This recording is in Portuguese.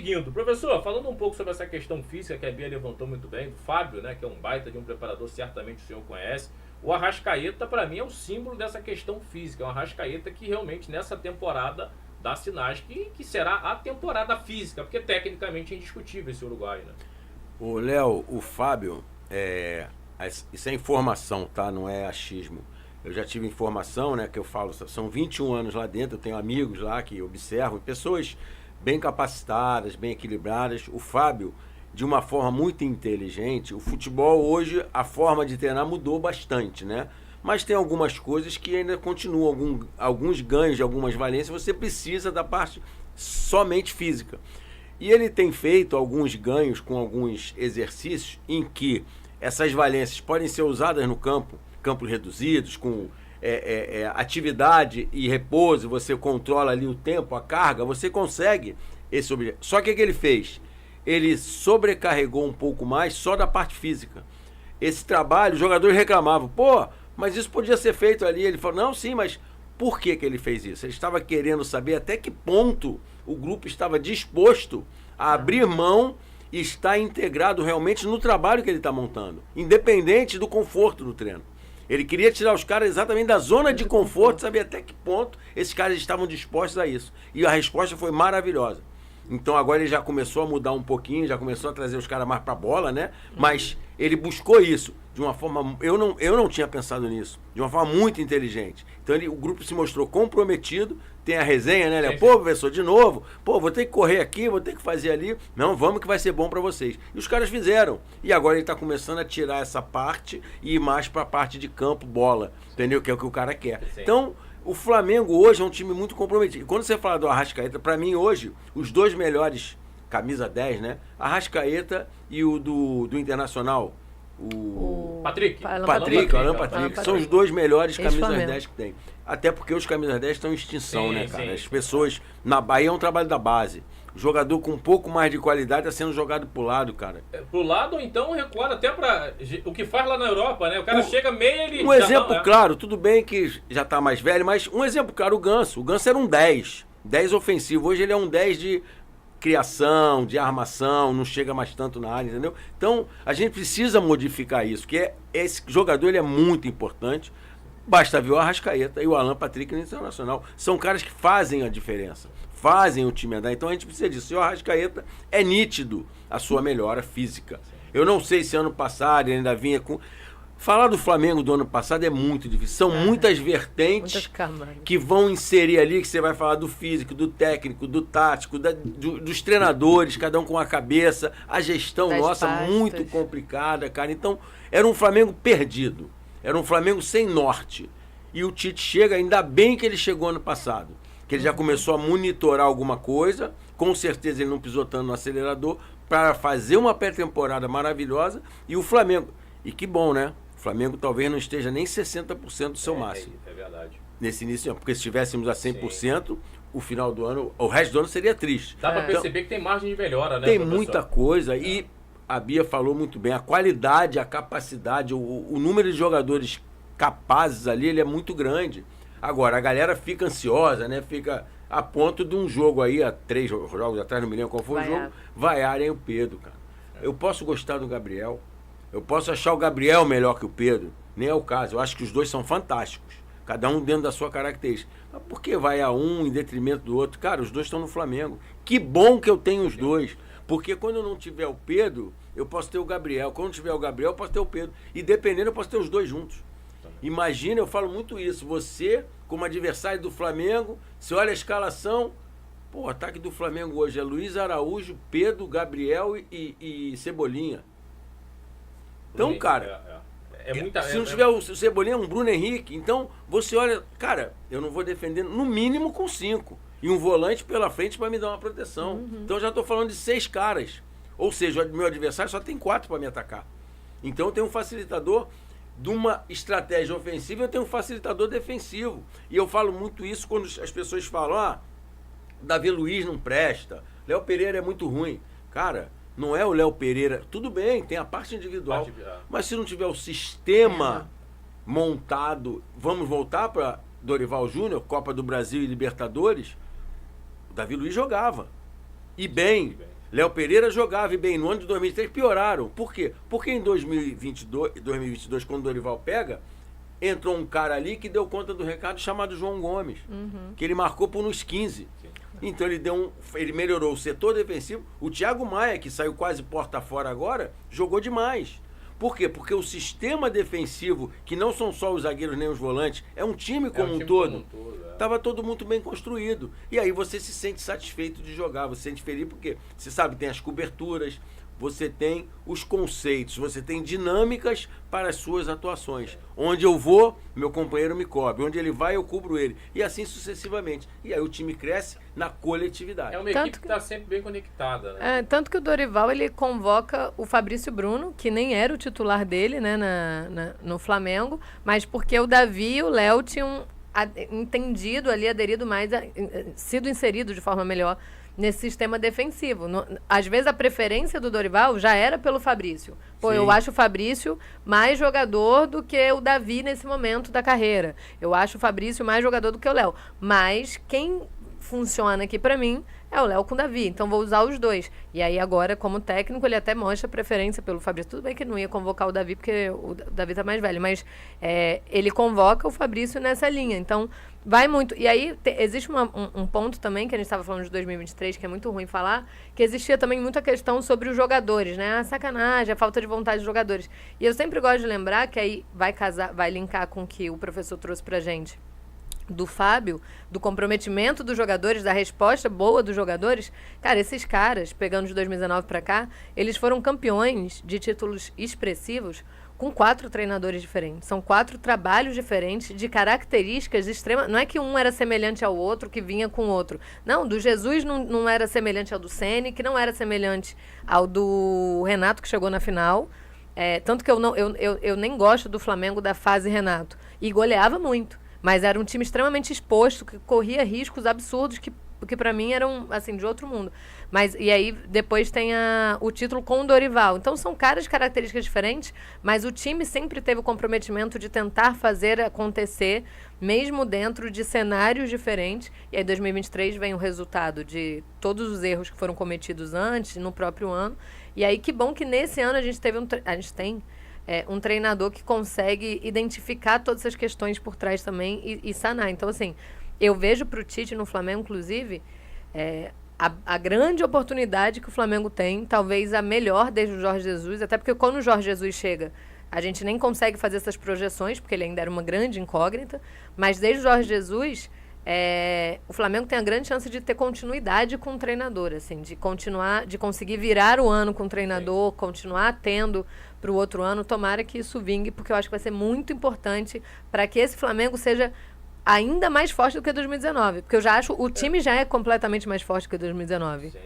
seguindo. Professor, falando um pouco sobre essa questão física que a Bia levantou muito bem, do Fábio, né, que é um baita de um preparador, certamente o senhor conhece. O Arrascaeta, para mim, é o símbolo dessa questão física. É um Arrascaeta que realmente nessa temporada dá sinais que será a temporada física, porque tecnicamente é indiscutível esse uruguaio, né? O Léo, o Fábio, isso é informação, tá? Não é achismo. Eu já tive informação, né, que eu falo, são 21 anos lá dentro, eu tenho amigos lá que observam, pessoas bem capacitadas, bem equilibradas. O Fábio, de uma forma muito inteligente, o futebol hoje, a forma de treinar mudou bastante, né? Mas tem algumas coisas que ainda continuam, alguns ganhos de algumas valências, você precisa da parte somente física. E ele tem feito alguns ganhos com alguns exercícios em que essas valências podem ser usadas no campo, campos reduzidos, com atividade e repouso, você controla ali o tempo, a carga, você consegue esse objetivo. Só que o que ele fez? Ele sobrecarregou um pouco mais só da parte física. Esse trabalho, os jogadores reclamavam, pô, mas isso podia ser feito ali. Ele falou, não, sim, mas por que ele fez isso? Ele estava querendo saber até que ponto o grupo estava disposto a abrir mão e estar integrado realmente no trabalho que ele está montando, independente do conforto do treino. Ele queria tirar os caras exatamente da zona de conforto, saber até que ponto esses caras estavam dispostos a isso. E a resposta foi maravilhosa. Então agora ele já começou a mudar um pouquinho, já começou a trazer os caras mais pra bola, né? Mas ele buscou isso de uma forma... Eu não tinha pensado nisso. De uma forma muito inteligente. Então o grupo se mostrou comprometido. Tem a resenha, né, Léo? Pô, professor, de novo. Pô, vou ter que correr aqui, vou ter que fazer ali. Não, vamos que vai ser bom pra vocês. E os caras fizeram. E agora ele tá começando a tirar essa parte e ir mais pra parte de campo, bola. Entendeu? Que é o que o cara quer. Então... O Flamengo hoje é um time muito comprometido. Quando você fala do Arrascaeta, para mim hoje, os dois melhores, camisa 10, né? Arrascaeta e o do Internacional. O Patrick. Alan Patrick. São os dois melhores camisas 10 que tem. Até porque os camisas 10 estão em extinção, sim, né, cara? Sim. As pessoas... Na Bahia é um trabalho da base. O jogador com um pouco mais de qualidade está sendo jogado pro lado, cara. Pro lado ou então recuado até para o que faz lá na Europa, né? O cara chega meio ele... Um exemplo claro, tudo bem que já tá mais velho, mas um exemplo claro, o Ganso. O Ganso era um 10 ofensivo. Hoje ele é um 10 de criação, de armação, não chega mais tanto na área, entendeu? Então, a gente precisa modificar isso, que esse jogador ele é muito importante. Basta ver o Arrascaeta e o Alan Patrick no Internacional. São caras que fazem a diferença, fazem o time andar. Então a gente precisa disso. E o Arrascaeta é nítido a sua melhora física. Eu não sei se ano passado ele ainda vinha com... Falar do Flamengo do ano passado é muito difícil. São muitas vertentes que vão inserir ali, que você vai falar do físico, do técnico, do tático, dos treinadores, cada um com a cabeça. A gestão nossa muito complicada, cara. Então era um Flamengo perdido. Era um Flamengo sem norte. E o Tite chega, ainda bem que ele chegou ano passado. Que ele já começou a monitorar alguma coisa. Com certeza ele não pisou tanto no acelerador para fazer uma pré-temporada maravilhosa. E o Flamengo... E que bom, né? O Flamengo talvez não esteja nem 60% do seu máximo. É verdade. Nesse início, porque se estivéssemos a 100%, sim, o final do ano... O resto do ano seria triste. Dá para perceber que tem margem de melhora, né, tem muita coisa. E... A Bia falou muito bem, a qualidade, a capacidade, o número de jogadores capazes ali, ele é muito grande. Agora, a galera fica ansiosa, né? Fica a ponto de um jogo aí, há 3 jogos atrás, não me lembro qual foi o jogo, vaiarem o Pedro, cara. Eu posso gostar do Gabriel, eu posso achar o Gabriel melhor que o Pedro, nem é o caso. Eu acho que os dois são fantásticos, cada um dentro da sua característica. Mas por que vaiar um em detrimento do outro? Cara, os dois estão no Flamengo. Que bom que eu tenho os dois. Porque quando eu não tiver o Pedro, eu posso ter o Gabriel. Quando tiver o Gabriel, eu posso ter o Pedro. E dependendo, eu posso ter os dois juntos. Imagina, eu falo muito isso. Você, como adversário do Flamengo, você olha a escalação. Pô, o ataque do Flamengo hoje é Luiz Araújo, Pedro, Gabriel e Cebolinha. Então, cara... se não tiver o Cebolinha, é um Bruno Henrique. Então, você olha... Cara, eu não vou defender no mínimo com 5. E um volante pela frente para me dar uma proteção. Então eu já estou falando de 6 caras. Ou seja, o meu adversário só tem 4 para me atacar. Então eu tenho um facilitador de uma estratégia ofensiva, eu tenho um facilitador defensivo. E eu falo muito isso quando as pessoas falam, Davi Luiz não presta, Léo Pereira é muito ruim. Cara, não é o Léo Pereira. Tudo bem, tem a parte individual. Mas se não tiver o sistema montado, vamos voltar para Dorival Júnior, Copa do Brasil e Libertadores... O Davi Luiz jogava. E bem. Léo Pereira jogava bem. No ano de 2003 pioraram. Por quê? Porque em 2022, quando o Dorival pega, entrou um cara ali que deu conta do recado chamado João Gomes, que ele marcou por uns 15. Então ele melhorou o setor defensivo. O Thiago Maia, que saiu quase porta fora agora, jogou demais. Por quê? Porque o sistema defensivo, que não são só os zagueiros nem os volantes, é um time como um todo. Estava todo muito bem construído. E aí você se sente satisfeito de jogar, você se sente feliz porque você sabe, tem as coberturas, você tem os conceitos, você tem dinâmicas para as suas atuações. Onde eu vou, meu companheiro me cobre. Onde ele vai, eu cubro ele. E assim sucessivamente. E aí o time cresce na coletividade. É uma equipe que está sempre bem conectada. Né? Tanto que o Dorival, ele convoca o Fabrício Bruno, que nem era o titular dele, né, no Flamengo, mas porque o Davi e o Léo tinham entendido ali, aderido mais, sido inserido de forma melhor nesse sistema defensivo. Às vezes a preferência do Dorival já era pelo Fabrício. Pô, eu acho o Fabrício mais jogador do que o Davi nesse momento da carreira. Eu acho o Fabrício mais jogador do que o Léo. Mas quem funciona aqui pra mim é o Léo com o Davi, então vou usar os dois. E aí agora, como técnico, ele até mostra preferência pelo Fabrício. Tudo bem que ele não ia convocar o Davi, porque o Davi tá mais velho, mas ele convoca o Fabrício nessa linha. Então, vai muito. E aí, existe um ponto também, que a gente estava falando de 2023, que é muito ruim falar, que existia também muita questão sobre os jogadores, né? A sacanagem, a falta de vontade dos jogadores. E eu sempre gosto de lembrar, que aí vai linkar com o que o professor trouxe pra gente, do Fábio, do comprometimento dos jogadores, da resposta boa dos jogadores. Cara, esses caras, pegando de 2019 para cá, eles foram campeões de títulos expressivos com 4 treinadores diferentes. São 4 trabalhos diferentes, de características extremas. Não é que um era semelhante ao outro, que vinha com o outro. Não, do Jesus não era semelhante ao do Ceni, que não era semelhante ao do Renato, que chegou na final. Tanto que eu nem gosto do Flamengo da fase Renato. E goleava muito. Mas era um time extremamente exposto, que corria riscos absurdos, que para mim eram, assim, de outro mundo. E aí, depois tem o título com o Dorival. Então, são caras de características diferentes, mas o time sempre teve o comprometimento de tentar fazer acontecer, mesmo dentro de cenários diferentes. E aí, em 2023, vem o resultado de todos os erros que foram cometidos antes, no próprio ano. E aí, que bom que nesse ano a gente tem um treinador que consegue identificar todas essas questões por trás também e sanar. Então, assim, eu vejo para o Tite no Flamengo, inclusive, a grande oportunidade que o Flamengo tem, talvez a melhor desde o Jorge Jesus, até porque quando o Jorge Jesus chega, a gente nem consegue fazer essas projeções, porque ele ainda era uma grande incógnita, mas desde o Jorge Jesus, o Flamengo tem a grande chance de ter continuidade com o treinador, assim, de conseguir virar o ano com o treinador, continuar tendo para o outro ano. Tomara que isso vingue, porque eu acho que vai ser muito importante para que esse Flamengo seja ainda mais forte do que 2019, porque eu já acho o time já é completamente mais forte que 2019. Sim,